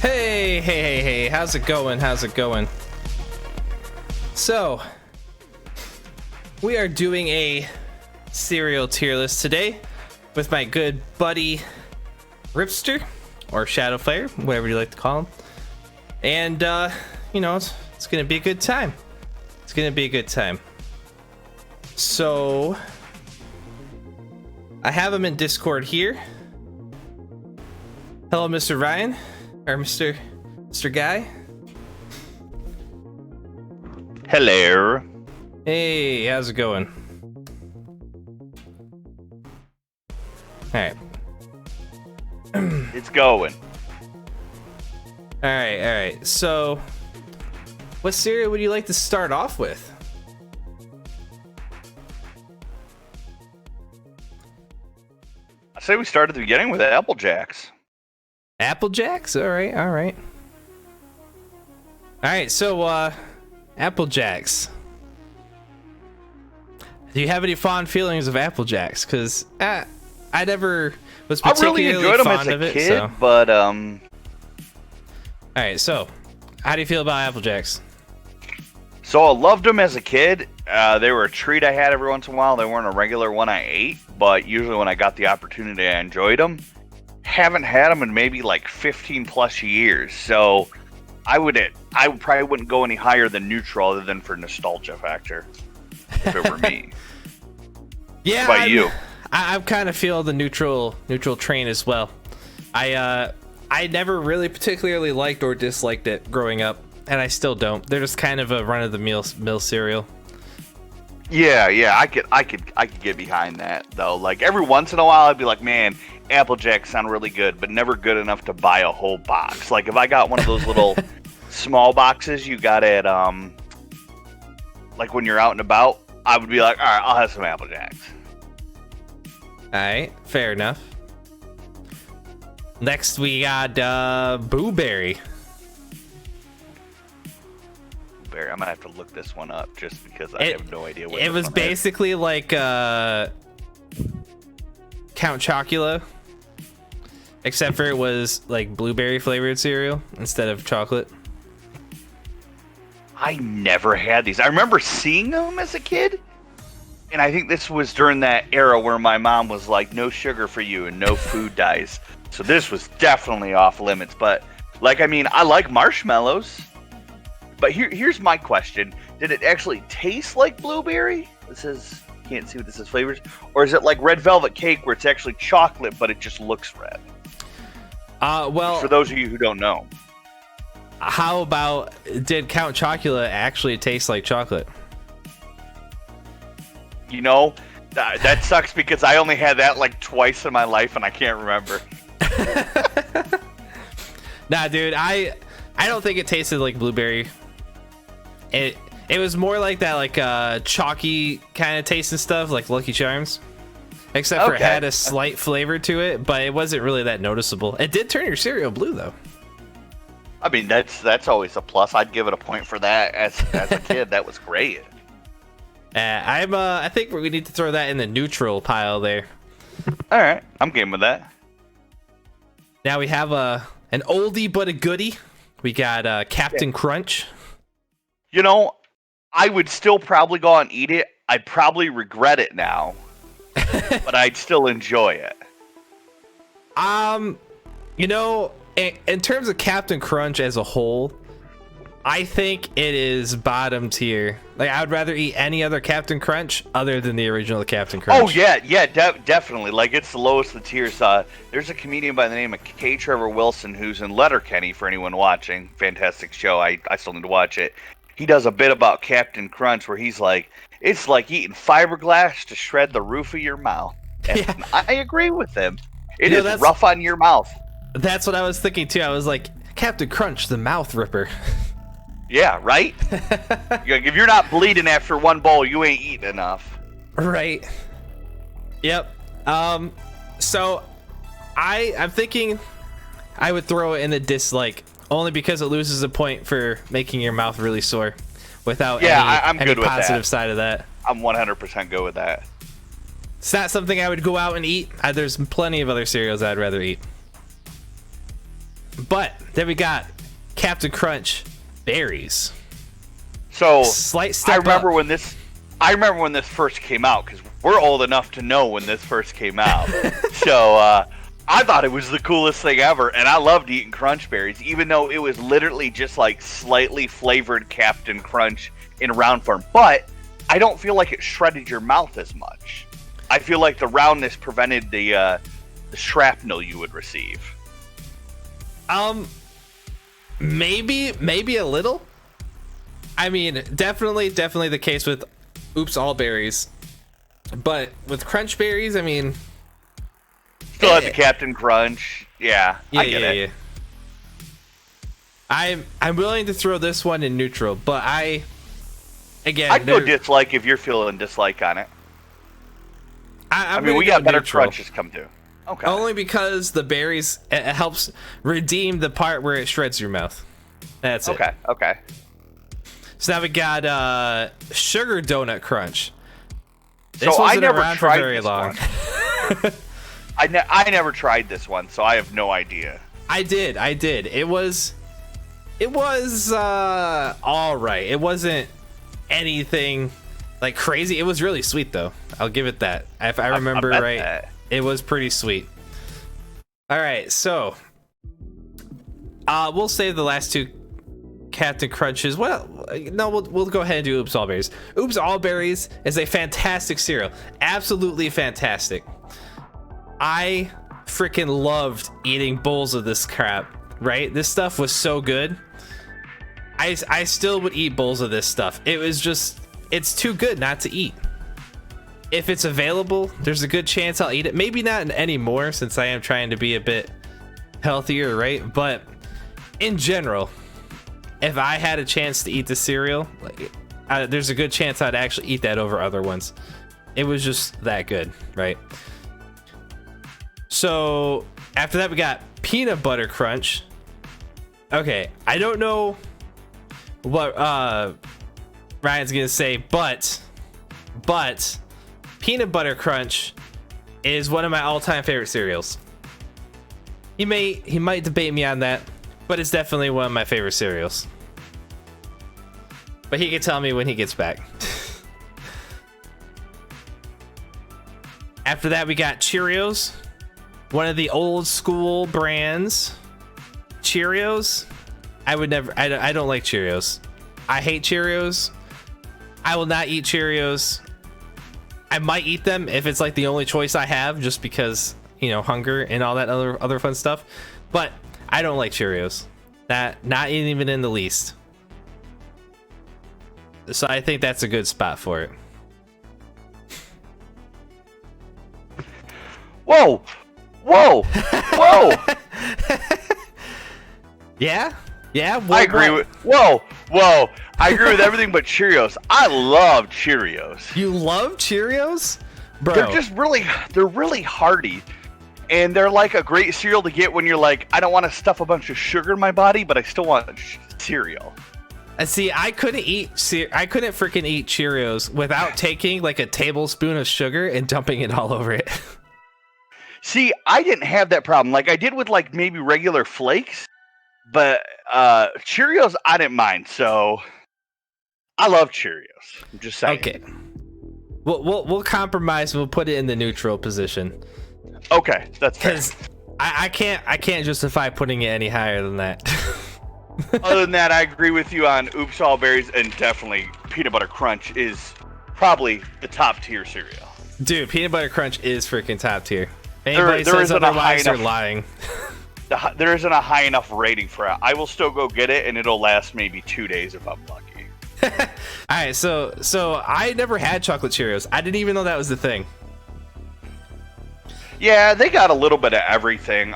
Hey, how's it going? So, we are doing a cereal tier list today with my good buddy Ripster, or Shadow Flare, whatever you like to call him. And, it's gonna be a good time. So, I have him in Discord here. Hello, Mr. Ryan, or Mr. Guy. Hello. Hey, how's it going? All right. It's going. All right. So, what cereal would you like to start off with? I say we start at the beginning with Apple Jacks. Apple Jacks? All right. So, Apple Jacks. Do you have any fond feelings of Apple Jacks? Because I never was particularly I really enjoyed them fond as a of it. kid, So. but All right, so how do you feel about Apple Jacks? So I loved them as a kid. They were a treat I had every once in a while. They weren't a regular one I ate, but usually when I got the opportunity, I enjoyed them. Haven't had them in maybe like 15 plus years, so I probably wouldn't go any higher than neutral other than for nostalgia factor if it were me. Yeah, what about you? I'm kind of feel the neutral train as well. I never really particularly liked or disliked it growing up, and I still don't. They're just kind of a run of the mill cereal. Yeah, I could get behind that though. Like every once in a while, I'd be like, man, Apple Jacks sound really good, but never good enough to buy a whole box. Like if I got one of those little small boxes you got at like when you're out and about, I would be like, all right, I'll have some Apple Jacks. All right, fair enough. Next we got Boo Berry. I'm gonna have to look this one up just because I have no idea what it was. Basically like Count Chocula, except for it was like blueberry flavored cereal instead of chocolate. I never had these. I remember seeing them as a kid, and I think this was during that era where my mom was like, no sugar for you and no food dyes. So this was definitely off limits. But I like marshmallows. But here's my question. Did it actually taste like blueberry? Can't see what this is flavors. Or is it like red velvet cake where it's actually chocolate, but it just looks red? Well, for those of you who don't know. How about, did Count Chocula actually taste like chocolate? You know, that sucks because I only had that like twice in my life and I can't remember. Nah, dude, I don't think it tasted like blueberry. It was more like that, like chalky kind of taste and stuff, like Lucky Charms. Except for it had a slight flavor to it, but it wasn't really that noticeable. It did turn your cereal blue, though. I mean, that's always a plus. I'd give it a point for that as a kid. That was great. I think we need to throw that in the neutral pile there. All right, I'm game with that. Now we have an oldie but a goodie. We got Captain Crunch. You know, I would still probably go out and eat it. I'd probably regret it now, but I'd still enjoy it. In terms of Captain Crunch as a whole, I think it is bottom tier. Like, I would rather eat any other Captain Crunch other than the original Captain Crunch. Oh yeah, definitely. Like, it's the lowest of the tiers. There's a comedian by the name of K. Trevor Wilson who's in Letterkenny for anyone watching. Fantastic show. I still need to watch it. He does a bit about Captain Crunch where he's like, it's like eating fiberglass to shred the roof of your mouth. And yeah. I agree with him. It is rough on your mouth. That's what I was thinking too. I was like, Captain Crunch, the mouth ripper. Yeah, right? If you're not bleeding after one bowl, you ain't eating enough. Right. Yep. So I'm thinking I would throw it in the dislike, only because it loses a point for making your mouth really sore without I'm any good with positive that. side of that. I'm 100% good with that. It's not something I would go out and eat. There's plenty of other cereals I'd rather eat. But then we got Captain Crunch berries. So Slight step I remember up. when this first came out, because we're old enough to know when this first came out. So I thought it was the coolest thing ever, and I loved eating Crunch berries, even though it was literally just like slightly flavored Captain Crunch in round form. But I don't feel like it shredded your mouth as much. I feel like the roundness prevented the shrapnel you would receive. Maybe a little. I mean, definitely the case with Oops All Berries, but with Crunch berries, I mean, Still had the Captain Crunch. Yeah, I get it. I'm willing to throw this one in neutral, but I'd go dislike if you're feeling dislike on it. I mean, we got better neutral. crunches come through. Okay. Only because the berries, it helps redeem the part where it shreds your mouth. That's it. Okay. So now we got Sugar Donut Crunch. This So I wasn't never around for tried very this long. one. I never tried this one, so I have no idea. I did. It was all right. It wasn't anything like crazy. It was really sweet though. I'll give it that. If I remember right, it was pretty sweet. All right, so we'll save the last two Captain Crunches. Well, no, we'll go ahead and do Oops All Berries. Oops All Berries is a fantastic cereal. Absolutely fantastic. I freaking loved eating bowls of this crap, right? This stuff was so good. I still would eat bowls of this stuff. It was just, it's too good not to eat. If it's available, there's a good chance I'll eat it. Maybe not anymore, since I am trying to be a bit healthier, right? But in general, if I had a chance to eat the cereal, there's a good chance I'd actually eat that over other ones. It was just that good, right? So after that, we got Peanut Butter Crunch. Okay, I don't know what Ryan's gonna say, but Peanut Butter Crunch is one of my all-time favorite cereals. He might debate me on that, but it's definitely one of my favorite cereals. But he can tell me when he gets back. After that, we got Cheerios, one of the old school brands. Cheerios, I don't like Cheerios. I hate Cheerios. I will not eat Cheerios. I might eat them if it's like the only choice I have, just because, you know, hunger and all that other fun stuff. But I don't like Cheerios. Not even in the least. So I think that's a good spot for it. Whoa! Yeah. I agree with. Whoa! I agree with everything but Cheerios. I love Cheerios. You love Cheerios, bro? They're really hearty, and they're like a great cereal to get when you're like, I don't want to stuff a bunch of sugar in my body, but I still want cereal. See, I couldn't freaking eat Cheerios without taking like a tablespoon of sugar and dumping it all over it. See, I didn't have that problem. Like I did with like maybe regular flakes, but Cheerios I didn't mind. So I love Cheerios. I'm just saying. Okay. We'll compromise. We'll put it in the neutral position. Okay, that's fair. Because I can't justify putting it any higher than that. Other than that, I agree with you on Oops All Berries, and definitely Peanut Butter Crunch is probably the top tier cereal. Dude, Peanut Butter Crunch is freaking top tier. There isn't otherwise, they're lying. There isn't a high enough rating for it. I will still go get it, and it'll last maybe 2 days if I'm lucky. All right, so I never had chocolate Cheerios. I didn't even know that was the thing. Yeah, they got a little bit of everything.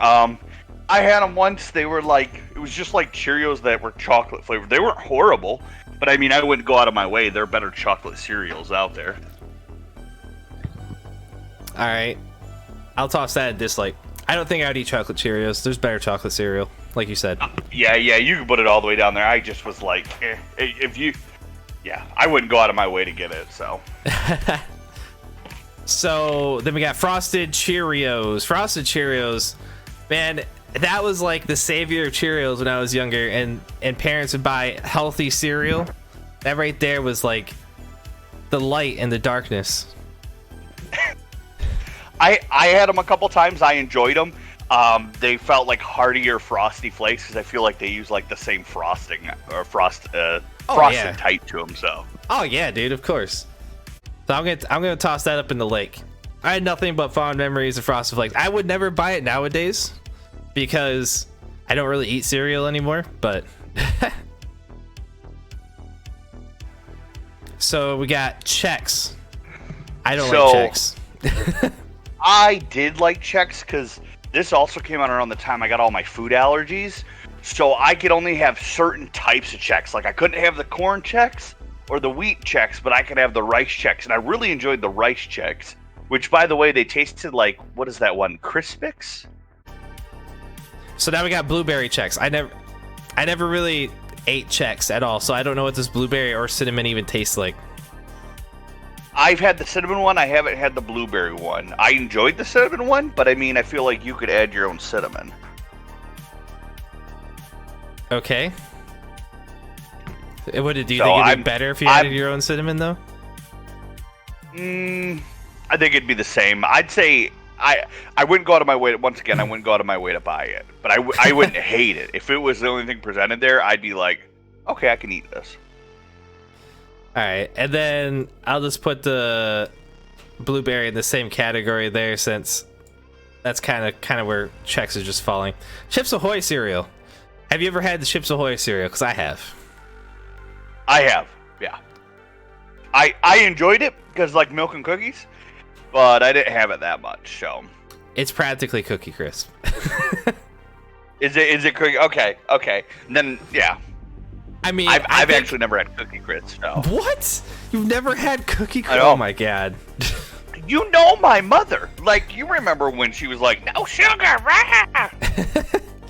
I had them once. They were like, it was just like Cheerios that were chocolate flavored. They weren't horrible, but I mean, I wouldn't go out of my way. There are better chocolate cereals out there. All right, I'll toss that a dislike. I don't think I'd eat chocolate Cheerios. There's better chocolate cereal, like you said. Yeah, you can put it all the way down there. I just was like, I wouldn't go out of my way to get it, so. So then we got Frosted Cheerios. Frosted Cheerios, man, that was like the savior of Cheerios when I was younger, and parents would buy healthy cereal. That right there was like the light in the darkness. I had them a couple times. I enjoyed them. They felt like heartier Frosty Flakes because I feel like they use like the same frosting or frosted type to them. So. Oh yeah, dude, of course. So I'm gonna toss that up in the lake. I had nothing but fond memories of Frosted Flakes. I would never buy it nowadays because I don't really eat cereal anymore. But so we got Chex. I don't like Chex. I did like Chex because this also came out around the time I got all my food allergies. So I could only have certain types of Chex. Like I couldn't have the corn Chex or the wheat Chex, but I could have the rice Chex. And I really enjoyed the rice Chex, which, by the way, they tasted like, what is that one? Crispix? So now we got blueberry Chex. I never really ate Chex at all, so I don't know what this blueberry or cinnamon even tastes like. I've had the cinnamon one. I haven't had the blueberry one. I enjoyed the cinnamon one, but I mean, I feel like you could add your own cinnamon. Okay. Do you think it'd be better if you added your own cinnamon, though? I think it'd be the same. I'd say I wouldn't go out of my way. Once again, I wouldn't go out of my way to buy it, but I wouldn't hate it. If it was the only thing presented there, I'd be like, okay, I can eat this. All right, and then I'll just put the blueberry in the same category there, since that's kind of where Chex is just falling. Chips Ahoy cereal. Have you ever had the Chips Ahoy cereal? Because I have. I have, yeah. I enjoyed it because like milk and cookies, but I didn't have it that much. So it's practically Cookie Crisp. Is it cookie? Okay. And then yeah. I mean, I've actually never had Cookie Crisp. So. What? You've never had Cookie Crisp? Oh my god. You know my mother. Like, you remember when she was like, no sugar, rah!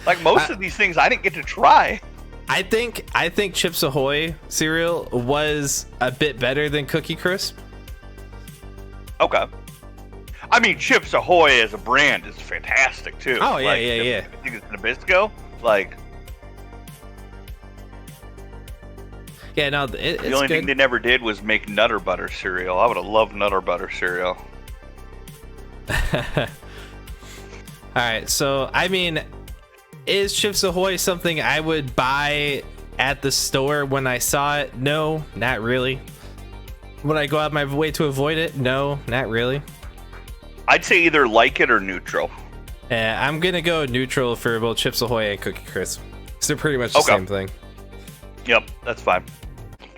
Like, most of these things I didn't get to try. I think Chips Ahoy cereal was a bit better than Cookie Crisp. Okay. I mean, Chips Ahoy as a brand is fantastic, too. Oh, yeah, like, yeah. I think it's Nabisco. Like... Yeah, no, it's the only good. thing they never did was make Nutter Butter cereal. I would have loved Nutter Butter cereal. Alright, so, I mean, is Chips Ahoy something I would buy at the store when I saw it? No, not really. Would I go out my way to avoid it? No, not really. I'd say either like it or neutral. I'm gonna go neutral for both Chips Ahoy and Cookie Crisp. Because they're pretty much the same thing. Yep, that's fine.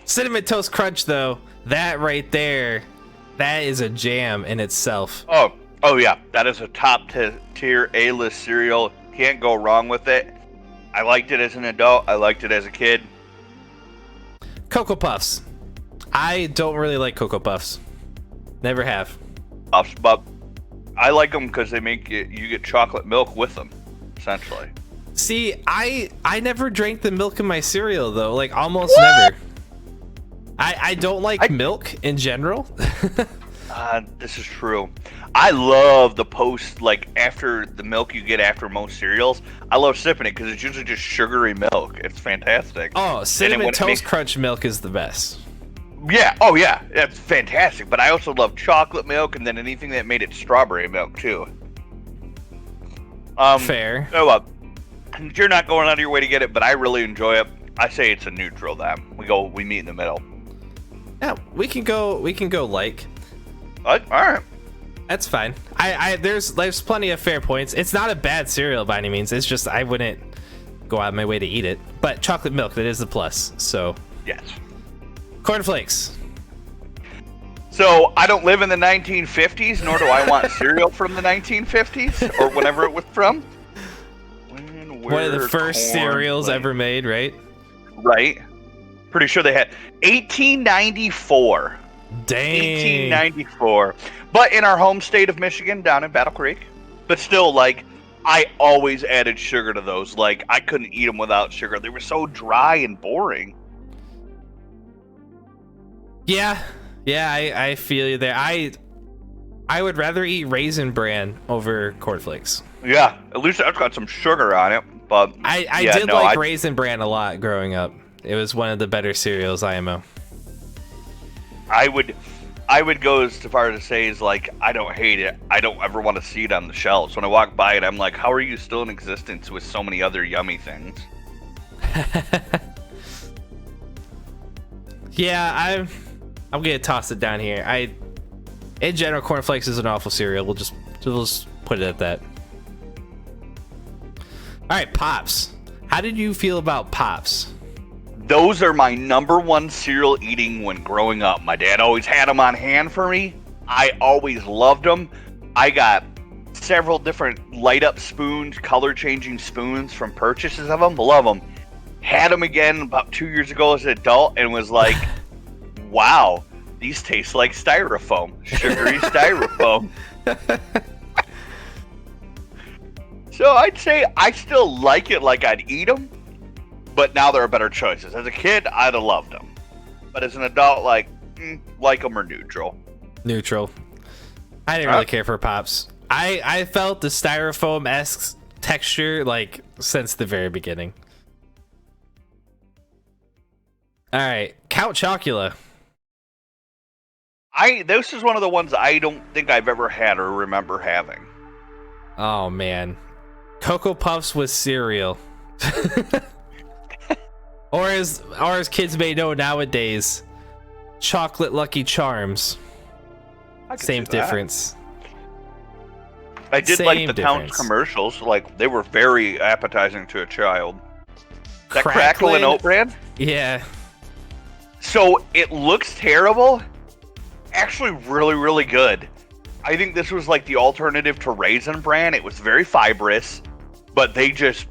Cinnamon Toast Crunch, though, that right there, that is a jam in itself. Oh yeah, that is a top tier A-list cereal. Can't go wrong with it. I liked it as an adult. I liked it as a kid. Cocoa Puffs. I don't really like Cocoa Puffs. Never have. But I like them because they make you get chocolate milk with them, essentially. See, I never drank the milk in my cereal, though. Like, almost never. I don't like milk in general. This is true. I love the post, like, after the milk you get after most cereals. I love sipping it because it's usually just sugary milk. It's fantastic. Oh, Cinnamon Toast Crunch milk is the best. Yeah, oh yeah, that's fantastic. But I also love chocolate milk and then anything that made it strawberry milk, too. Fair. So, you're not going out of your way to get it, but I really enjoy it. I say it's a neutral then. We meet in the middle. Yeah, we can go like. All right. That's fine. There's plenty of fair points. It's not a bad cereal by any means. It's just I wouldn't go out of my way to eat it. But chocolate milk, that is the plus. So yes. Cornflakes. So I don't live in the 1950s, nor do I want cereal from the 1950s or whenever it was from. One of the first cereals ever made, right? Right. Pretty sure they had 1894. Dang. 1894. But in our home state of Michigan, down in Battle Creek. But still, like, I always added sugar to those. Like, I couldn't eat them without sugar. They were so dry and boring. Yeah, I feel you there. I would rather eat Raisin Bran over Corn Flakes. Yeah, at least it's got some sugar on it. But I did like Raisin Bran a lot growing up. It was one of the better cereals, IMO. I would go as far as to say is like, I don't hate it. I don't ever want to see it on the shelves. When I walk by it, I'm like, how are you still in existence with so many other yummy things? Yeah, I'm gonna toss it down here. In general, Corn Flakes is an awful cereal. We'll just put it at that. All right, Pops. How did you feel about Pops? Those are my number one cereal eating when growing up. My dad always had them on hand for me. I always loved them. I got several different light up spoons, color changing spoons from purchases of them. Love them. Had them again about 2 years ago as an adult and was like, wow, these taste like styrofoam. Sugary styrofoam. So I'd say I still like it like I'd eat them. But now there are better choices. As a kid, I'd have loved them. But as an adult, like them or neutral. Neutral. I didn't really care for Pops. I felt the styrofoam-esque texture like since the very beginning. All right, Count Chocula. This is one of the ones I don't think I've ever had or remember having. Oh man, Cocoa Puffs with cereal. Or as kids may know nowadays, chocolate Lucky Charms. Same difference. I did like the Count commercials. Like, they were very appetizing to a child. That Crackle and Oat Bran? Yeah. So, it looks terrible. Actually really, really good. I think this was like the alternative to Raisin Bran. It was very fibrous, but they just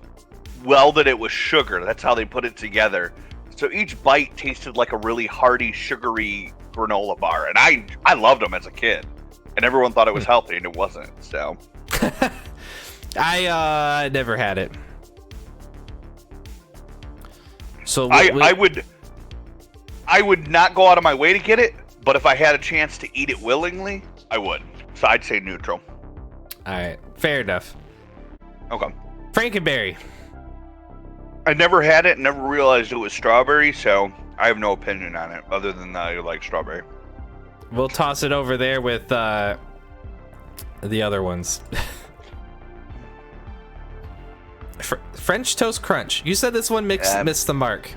welded it with sugar. That's how they put it together. So each bite tasted like a really hearty, sugary granola bar. And I loved them as a kid. And everyone thought it was healthy, and it wasn't. So I never had it. So I would not go out of my way to get it, but if I had a chance to eat it willingly, I would. So I'd say neutral. All right, fair enough. Okay. Frankenberry. I never had it, never realized it was strawberry, so I have no opinion on it, other than that I like strawberry. We'll toss it over there with the other ones. French Toast Crunch. You said this one missed the mark.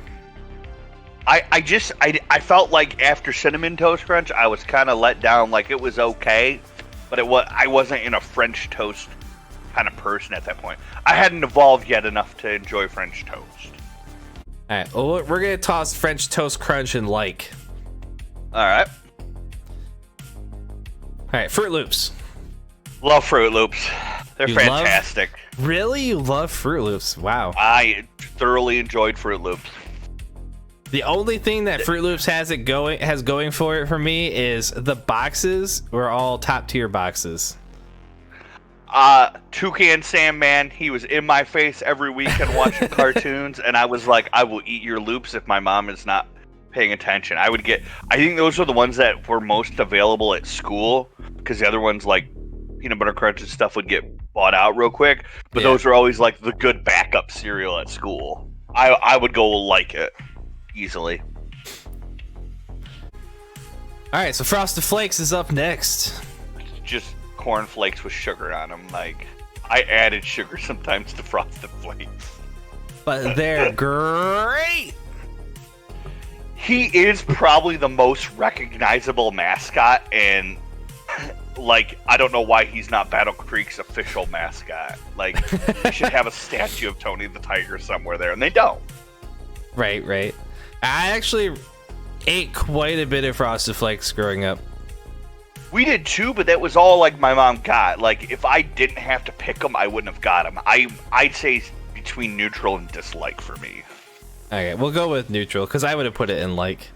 I felt like after Cinnamon Toast Crunch, I was kind of let down. Like, it was okay, but I wasn't in a French toast kind of person at that point. I hadn't evolved yet enough to enjoy French toast. All right, well, we're gonna toss French Toast Crunch and like. All right. All right, Fruit Loops. Love Fruit Loops. They're fantastic. Really, you love Fruit Loops? Wow. I thoroughly enjoyed Fruit Loops. The only thing that Fruit Loops has going for it for me is the boxes were all top tier boxes. Toucan Sam, man, he was in my face every weekend watching cartoons, and I was like, I will eat your loops if my mom is not paying attention. I think those are the ones that were most available at school, because the other ones, like Peanut Butter Crunch and stuff, would get bought out real quick, but those are always like the good backup cereal at school. I would go like it easily. All right, so Frosted Flakes is up next. Just Corn Flakes with sugar on them. Like, I added sugar sometimes to Frosted Flakes. But they're great. He is probably the most recognizable mascot, and like, I don't know why he's not Battle Creek's official mascot. Like, they should have a statue of Tony the Tiger somewhere there, and they don't. Right. I actually ate quite a bit of Frosted Flakes growing up. We did too, but that was all like my mom got. Like, if I didn't have to pick them, I wouldn't have got them. I'd say between neutral and dislike for me. Okay, we'll go with neutral, because I would have put it in like.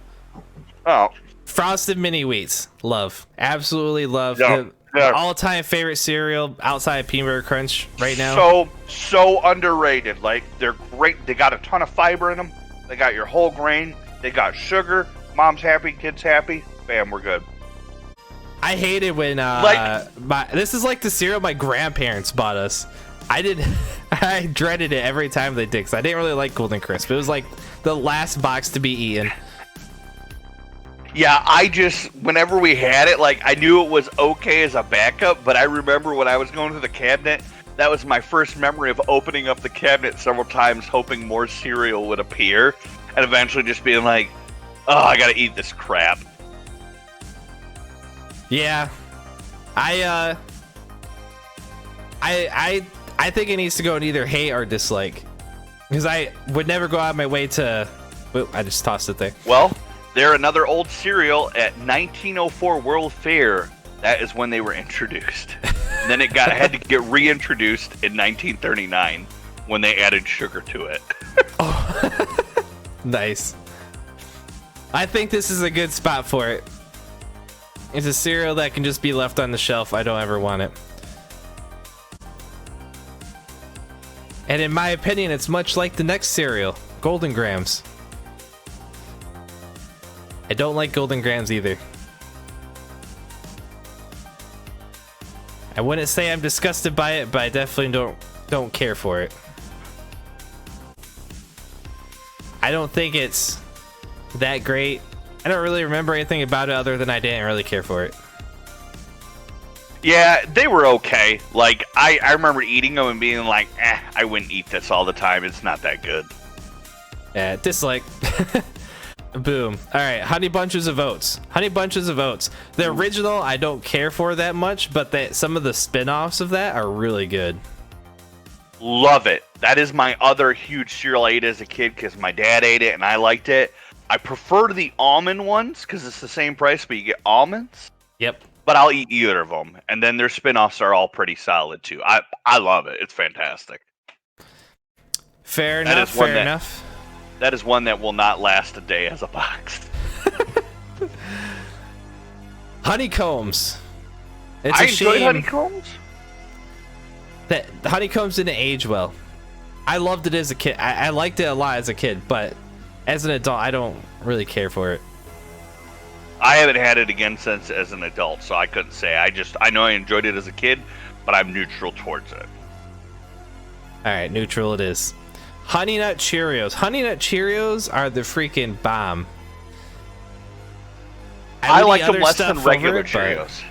Oh. Frosted Mini Wheats. Love. Absolutely love. Yeah. All-time favorite cereal outside of Peanut Butter Crunch right now. So underrated. Like, they're great. They got a ton of fiber in them. They got your whole grain. They got sugar. Mom's happy, kids happy. Bam, we're good. I hated when this is like the cereal my grandparents bought us. I dreaded it every time they did, 'cause I didn't really like Golden Crisp. It was like the last box to be eaten. Yeah, whenever we had it, like, I knew it was okay as a backup, but I remember when I was going to the cabinet, that was my first memory of opening up the cabinet several times, hoping more cereal would appear, and eventually just being like, oh, I gotta eat this crap. Yeah. I think it needs to go in either hate or dislike. Because I would never go out of my way to... Whoop, I just tossed it there. Well, they're another old cereal at 1904 World Fair. That is when they were introduced. And then it had to get reintroduced in 1939 when they added sugar to it. Oh. Nice. I think this is a good spot for it. It's a cereal that can just be left on the shelf. I don't ever want it. And in my opinion, it's much like the next cereal, Golden Grams. I don't like Golden Grams either. I wouldn't say I'm disgusted by it, but I definitely don't care for it. I don't think it's that great. I don't really remember anything about it other than I didn't really care for it. Yeah, they were okay. Like, I remember eating them and being like, I wouldn't eat this all the time. It's not that good. Yeah, dislike. Boom. All right, Honey Bunches of Oats. Honey Bunches of Oats. The original I don't care for that much, but some of the spin-offs of that are really good. Love it. That is my other huge cereal I ate as a kid because my dad ate it and I liked it. I prefer the almond ones because it's the same price, but you get almonds. Yep. But I'll eat either of them. And then their spin-offs are all pretty solid too. I love it. It's fantastic. Fair enough. Fair enough. That is one that will not last a day as a box. Honeycombs. It's a shame honeycombs. That the honeycombs didn't age well. I loved it as a kid. I liked it a lot as a kid, but as an adult, I don't really care for it. I haven't had it again since as an adult, so I couldn't say. I know I enjoyed it as a kid, but I'm neutral towards it. All right, neutral it is. Honey Nut Cheerios. Honey Nut Cheerios are the freaking bomb. I like them less than regular Cheerios.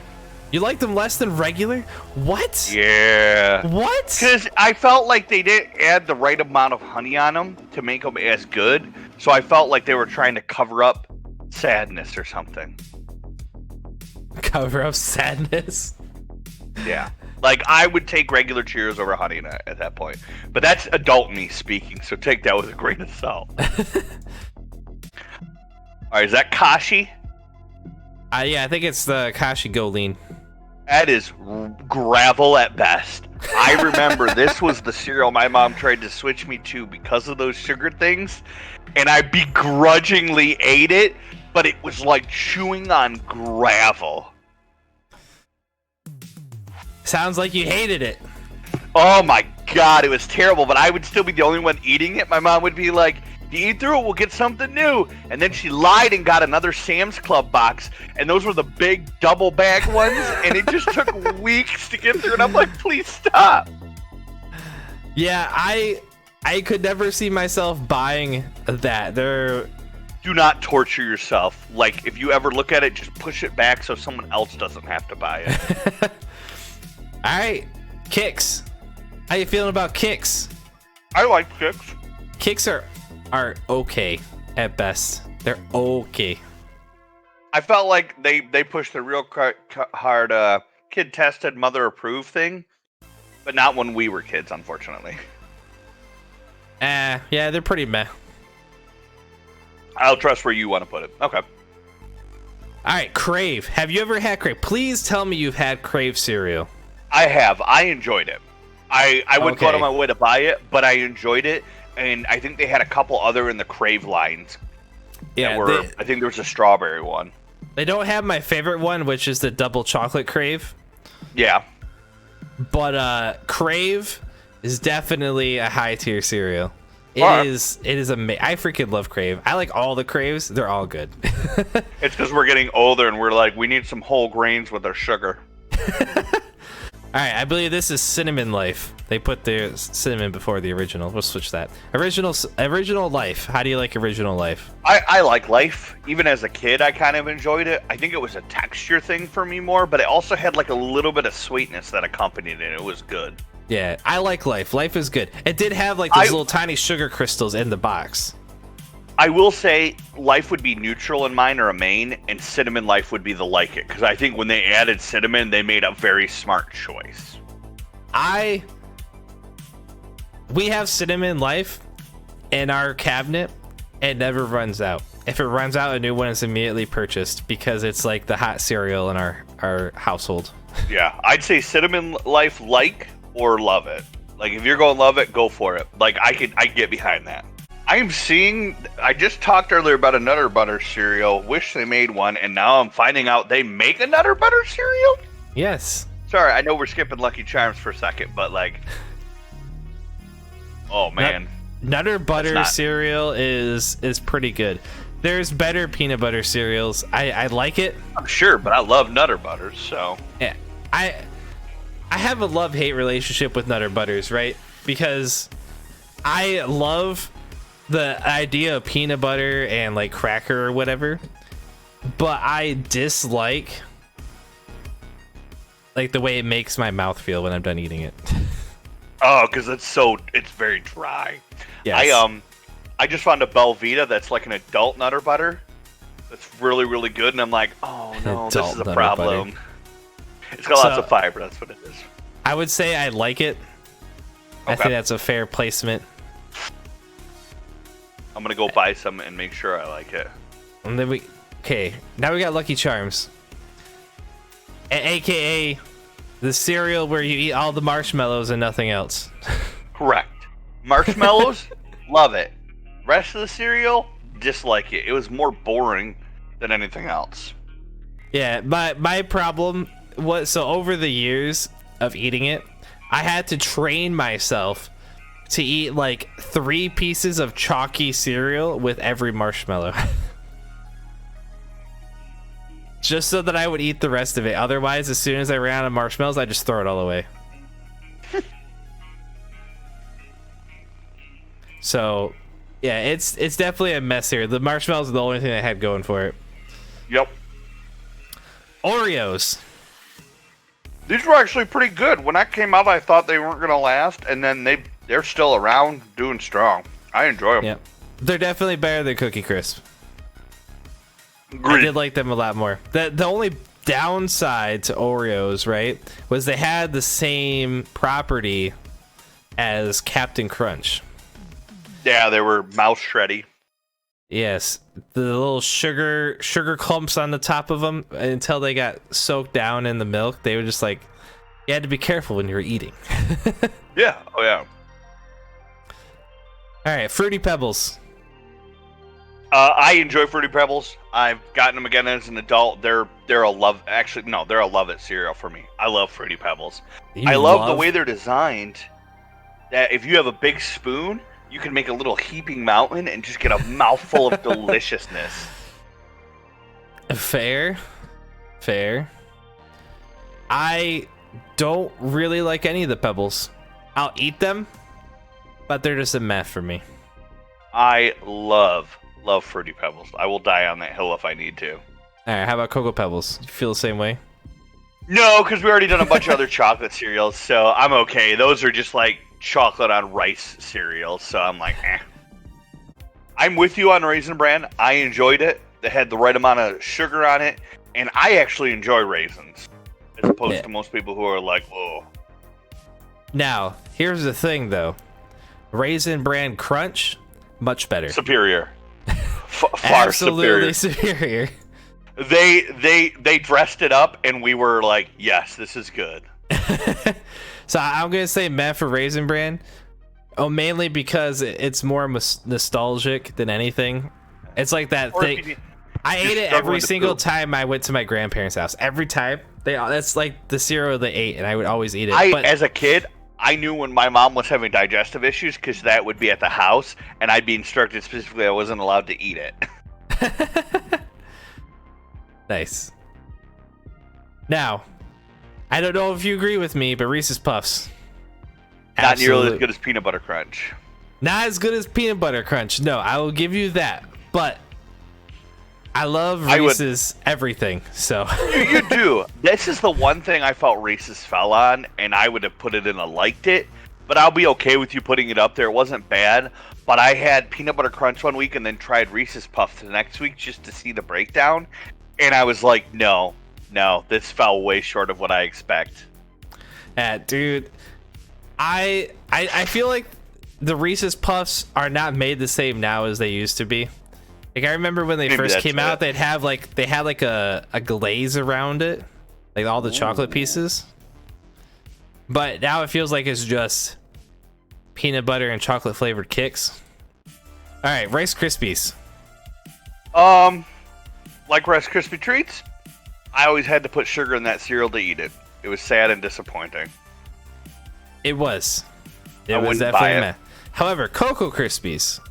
You like them less than regular? What? Yeah. What? Because I felt like they didn't add the right amount of honey on them to make them as good. So I felt like they were trying to cover up sadness or something. Cover up sadness? Yeah. Like, I would take regular Cheerios over Honey Nut at that point. But that's adult me speaking, so take that with a grain of salt. Alright, is that Kashi? Yeah, I think it's the Kashi Goleen. That is gravel at best. I remember this was the cereal my mom tried to switch me to because of those sugar things, and I begrudgingly ate it, but it was like chewing on gravel. Sounds like you hated it. Oh my god, it was terrible, but I would still be the only one eating it. My mom would be like, if you eat through it, we'll get something new. And then she lied and got another Sam's Club box, and those were the big double bag ones, and it just took weeks to get through, and I'm like, please stop. Yeah, I could never see myself buying that. Do not torture yourself. Like, if you ever look at it, just push it back so someone else doesn't have to buy it. All right, Kix. How you feeling about Kix? I like Kix. Kix are okay at best. They're okay. I felt like they pushed the real hard kid tested, mother approved thing, but not when we were kids, unfortunately. Yeah, they're pretty meh. I'll trust where you want to put it. Okay. All right, Crave. Have you ever had Crave? Please tell me you've had Crave cereal. I have. I enjoyed it. I wouldn't go out of my way to buy it, but I enjoyed it, and I think they had a couple other in the Crave lines. Yeah, I think there was a strawberry one. They don't have my favorite one, which is the double chocolate Crave. Yeah. But Crave is definitely a high tier cereal. It is amazing. I freaking love Crave. I like all the Craves. They're all good. It's because we're getting older and we're like, we need some whole grains with our sugar. All right, I believe this is Cinnamon Life. They put their cinnamon before the original. We'll switch that. Original Life. How do you like Original Life? I like Life. Even as a kid, I kind of enjoyed it. I think it was a texture thing for me more, but it also had like a little bit of sweetness that accompanied it. It was good. Yeah, I like Life. Life is good. It did have like those little tiny sugar crystals in the box. I will say Life would be neutral in mine or a main, and Cinnamon Life would be the like it. Because I think when they added cinnamon, they made a very smart choice. We have Cinnamon Life in our cabinet. It never runs out. If it runs out, a new one is immediately purchased because it's like the hot cereal in our household. Yeah, I'd say Cinnamon Life like or love it. Like if you're going to love it, go for it. Like I get behind that. I just talked earlier about a Nutter Butter cereal. Wish they made one, and now I'm finding out they make a Nutter Butter cereal? Yes. Sorry, I know we're skipping Lucky Charms for a second, but like... Oh, man. Nutter Butter cereal is pretty good. There's better peanut butter cereals. I like it. I'm sure, but I love Nutter Butters, so... Yeah. I have a love-hate relationship with Nutter Butters, right? Because I love the idea of peanut butter and like cracker or whatever, but I dislike like the way it makes my mouth feel when I'm done eating it. Oh, because it's very dry. Yes. I just found a Belvita that's like an adult Nutter Butter that's really, really good, and I'm like, oh no, this is a problem. Butter. It's got lots of fiber, that's what it is. I would say I like it. Okay. I think that's a fair placement. I'm gonna go buy some and make sure I like it. And then now we got Lucky Charms, aka the cereal where you eat all the marshmallows and nothing else. Correct. Marshmallows, love it. Rest of the cereal, dislike it. It was more boring than anything else. Yeah, my problem was, so over the years of eating it, I had to train myself to eat like 3 pieces of chalky cereal with every marshmallow. Just so that I would eat the rest of it. Otherwise, as soon as I ran out of marshmallows, I just throw it all away. So, yeah, it's definitely a mess here. The marshmallows are the only thing I had going for it. Yep. Oreos. These were actually pretty good. When that came out, I thought they weren't going to last, and then they're still around, doing strong. I enjoy them. Yep. They're definitely better than Cookie Crisp. Agreed. I did like them a lot more. The only downside to Oreos, right, was they had the same property as Captain Crunch. Yeah, they were mouse shreddy. Yes, the little sugar clumps on the top of them, until they got soaked down in the milk, they were just like, you had to be careful when you were eating. Yeah, oh yeah. All right, Fruity Pebbles. I enjoy Fruity Pebbles. I've gotten them again as an adult. They're a love. Actually, no, they're a love it cereal for me. I love Fruity Pebbles. I love the way they're designed. That if you have a big spoon, you can make a little heaping mountain and just get a mouthful of deliciousness. Fair. I don't really like any of the Pebbles. I'll eat them, but they're just a meh for me. I love Fruity Pebbles. I will die on that hill if I need to. All right, how about Cocoa Pebbles? You feel the same way? No, because we already done a bunch of other chocolate cereals, so I'm okay. Those are just like chocolate on rice cereal, so I'm like, eh. I'm with you on Raisin Bran. I enjoyed it. They had the right amount of sugar on it, and I actually enjoy raisins, as opposed to most people who are like, oh. Now, here's the thing, though. Raisin Bran Crunch, much better. Superior. Far Absolutely superior. They dressed it up, and we were like, yes, this is good. So I'm going to say meh for Raisin Bran. Oh, mainly because it's more nostalgic than anything. It's like that thing. I ate it every single time I went to my grandparents' house. Every time. That's like the cereal they ate, and I would always eat it. As a kid, I knew when my mom was having digestive issues because that would be at the house, and I'd be instructed specifically I wasn't allowed to eat it. Nice. Now, I don't know if you agree with me, but Reese's Puffs. Not nearly as good as Peanut Butter Crunch. Not as good as Peanut Butter Crunch. No, I will give you that. But I love Reese's everything. So you do. This is the one thing I felt Reese's fell on, and I would have put it in a liked it. But I'll be okay with you putting it up there. It wasn't bad. But I had Peanut Butter Crunch one week and then tried Reese's Puffs the next week just to see the breakdown. And I was like, no, this fell way short of what I expect. Dude, I feel like the Reese's Puffs are not made the same now as they used to be. Like, I remember when they first came out, they had like a glaze around it, like all the chocolate pieces. But now it feels like it's just peanut butter and chocolate flavored kicks. All right, Rice Krispies. Like Rice Krispie treats, I always had to put sugar in that cereal to eat it. It was sad and disappointing. It was. I wouldn't buy it. However, Cocoa Krispies.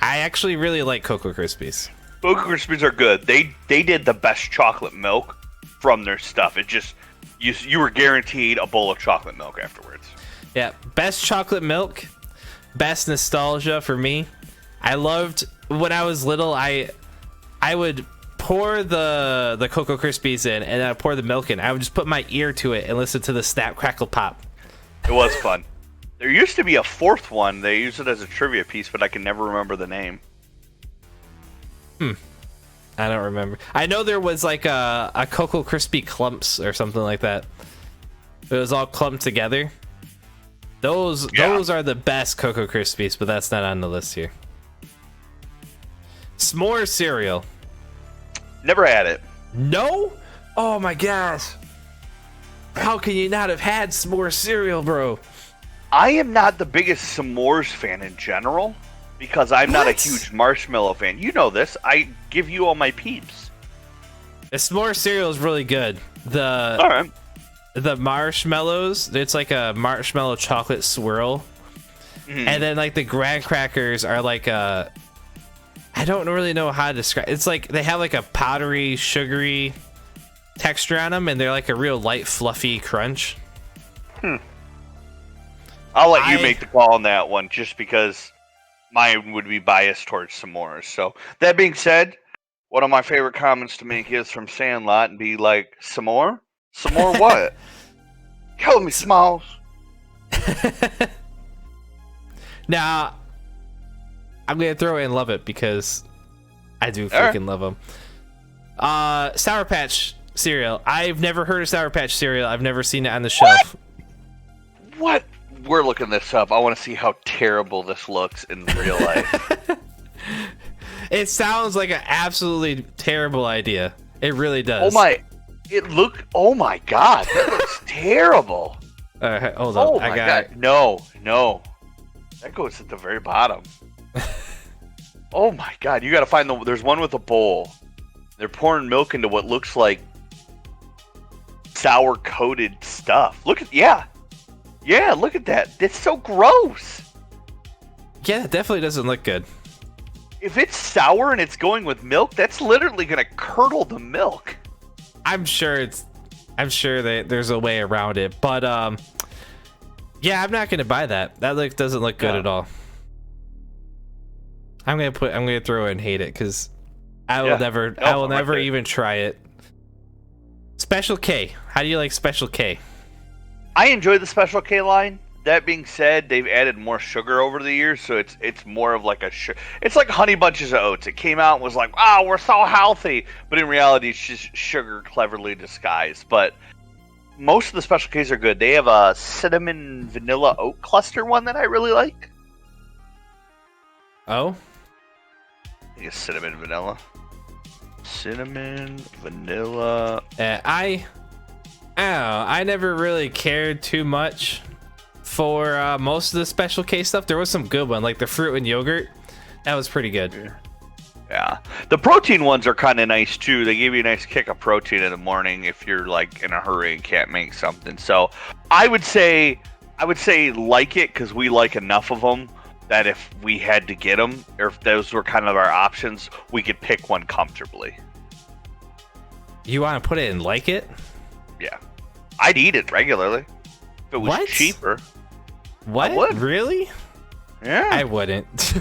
I actually really like Cocoa Krispies. Cocoa Krispies are good. They did the best chocolate milk from their stuff. It just you were guaranteed a bowl of chocolate milk afterwards. Yeah, best chocolate milk, best nostalgia for me. I loved when I was little. I would pour the Cocoa Krispies in, and I'd pour the milk in. I would just put my ear to it and listen to the snap, crackle, pop. It was fun. There used to be a fourth one. They used it as a trivia piece, but I can never remember the name. I don't remember. I know there was like a Cocoa Krispy Clumps or something like that. It was all clumped together. Those are the best Cocoa Krispies, but that's not on the list here. S'more cereal. Never had it. No? Oh my gosh. How can you not have had s'more cereal, bro? I am not the biggest s'mores fan in general because I'm not a huge marshmallow fan. You know this. I give you all my peeps. The s'more cereal is really good. All right. The marshmallows, it's like a marshmallow chocolate swirl. And then like the graham crackers are like I don't really know how to describe. It's like they have like a powdery, sugary texture on them, and they're like a real light, fluffy crunch. I'll let you make the call on that one, just because mine would be biased towards s'mores. So that being said, one of my favorite comments to make is from Sandlot and be like, "S'more? S'more what? Kill me, Smalls." Now, I'm gonna throw in Love It because I do freaking love them. Sour Patch cereal. I've never heard of Sour Patch cereal. I've never seen it on the shelf. What? We're looking this up. I want to see how terrible this looks in real life. It sounds like an absolutely terrible idea. It really does. Oh my god, that looks terrible. All right, hold on. Oh my god. No. That goes at the very bottom. Oh my god, you gotta find there's one with a bowl. They're pouring milk into what looks like sour coated stuff. Look at look at that. It's so gross. Yeah, it definitely doesn't look good. If it's sour and it's going with milk, that's literally gonna curdle the milk. I'm sure that there's a way around it, but yeah, I'm not gonna buy that. That doesn't look good at all. I'm gonna throw it and hate it because I will never even try it. Special K. How do you like Special K? I enjoy the Special K line. That being said, they've added more sugar over the years, so it's more of like it's like Honey Bunches of Oats. It came out and was like, "Oh, we're so healthy," but in reality, it's just sugar cleverly disguised. But most of the Special Ks are good. They have a cinnamon vanilla oat cluster one that I really like. Oh, I think it's cinnamon vanilla. Cinnamon vanilla. I never really cared too much for most of the Special K stuff. There was some good one, like the fruit and yogurt. That was pretty good. Yeah. The protein ones are kind of nice too. They give you a nice kick of protein in the morning if you're like in a hurry and can't make something. So I would say I would say like it because we like enough of them that if we had to get them, or if those were kind of our options, we could pick one comfortably. You want to put it in like it? Yeah. I'd eat it regularly. If it was What? cheaper. What? I would. Really? Yeah. I wouldn't.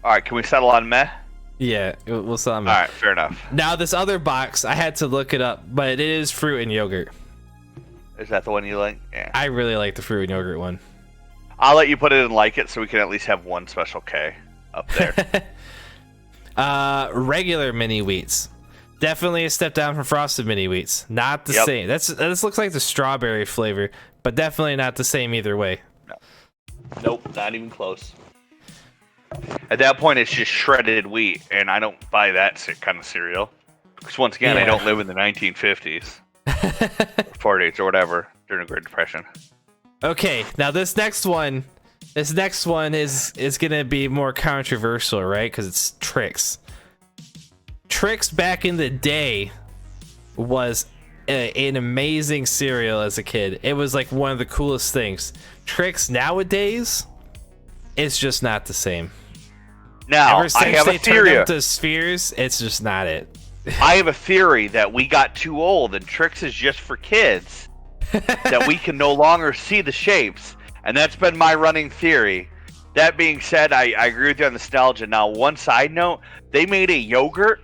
All right, can we settle on meh? Yeah, we'll sell them. All right, fair enough. Now this other box, I had to look it up, but it is fruit and yogurt. Is that the one you like? Yeah. I really like the fruit and yogurt one. I'll let you put it in like it so we can at least have one special K up there. Regular mini wheats. Definitely a step down from frosted mini wheats. Not the same. This looks like the strawberry flavor, but definitely not the same either way. No. Nope, not even close. At that point, it's just shredded wheat, and I don't buy that kind of cereal. Because once again, I don't live in the 1950s. 40s or whatever during the Great Depression. Okay, now this next one is gonna be more controversial, right? Because it's Trix. Trix back in the day was an amazing cereal as a kid. It was like one of the coolest things. Trix nowadays, it's just not the same. Now, Ever since I have they a theory. turned them to spheres, it's just not it. I have a theory that we got too old and Trix is just for kids. That we can no longer see the shapes. And that's been my running theory. That being said, I agree with you on nostalgia. Now, one side note, they made a yogurt,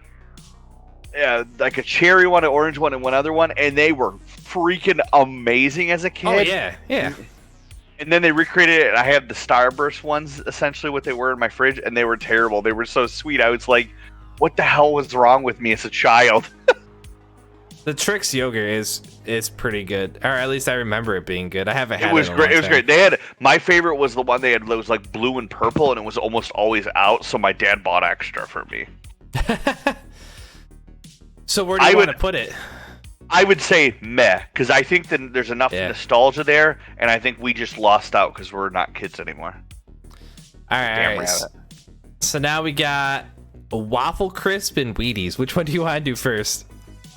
like a cherry one, an orange one, and one other one, and they were freaking amazing as a kid. Oh, yeah, yeah. And then they recreated it, and I had the Starburst ones, essentially what they were in my fridge, and they were terrible. They were so sweet. I was like, what the hell was wrong with me as a child? The Trix yogurt is pretty good, or at least I remember it being good. I haven't had it. It was great. It was great. They had my favorite was the one they had that was like blue and purple, and it was almost always out. So my dad bought extra for me. So where do you want to put it? I would say meh, because I think that there's enough nostalgia there, and I think we just lost out because we're not kids anymore. All right. So now we got a Waffle Crisp and Wheaties. Which one do you want to do first?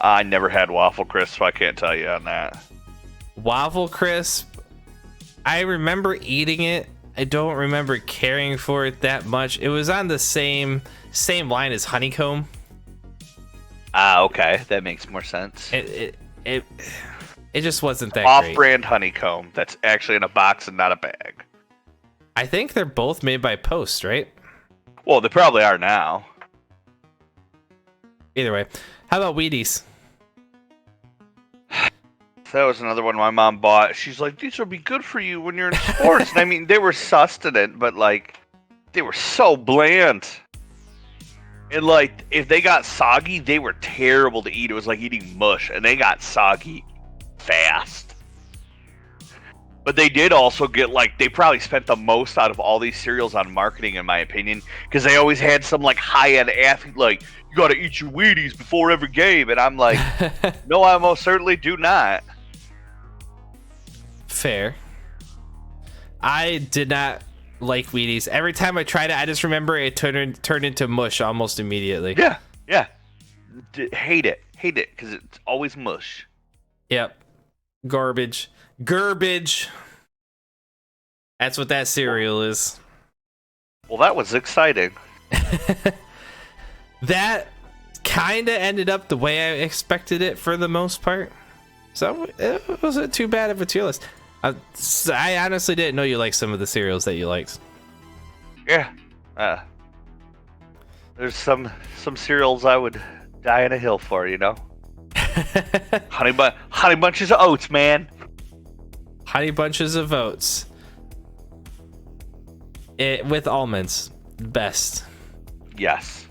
I never had Waffle Crisp, so I can't tell you on that. Waffle Crisp, I remember eating it. I don't remember caring for it that much. It was on the same line as Honeycomb. Okay, that makes more sense. It just wasn't that great. Off-brand Honeycomb that's actually in a box and not a bag. I think they're both made by Post, right? Well, they probably are now. Either way, how about Wheaties? That was another one my mom bought. She's like, these will be good for you when you're in sports. And I mean, they were sustenance, but like, they were so bland. And like, if they got soggy, they were terrible to eat. It was like eating mush, and they got soggy fast. But they did also get like, they probably spent the most out of all these cereals on marketing, in my opinion, because they always had some like high-end athlete like, you got to eat your Wheaties before every game. And I'm like, no, I most certainly do not. Fair. I did not like Wheaties. Every time I tried it, I just remember it turned into mush almost immediately. Yeah. Hate it, because it's always mush. Yep. Garbage. That's what that cereal is. Well, that was exciting. That kind of ended up the way I expected it for the most part. So it wasn't too bad of a tier list. I honestly didn't know you liked some of the cereals that you liked. Yeah. There's some cereals I would die on a hill for, you know? Honey Bunches of Oats, man. Honey Bunches of Oats. With almonds. Best. Yes.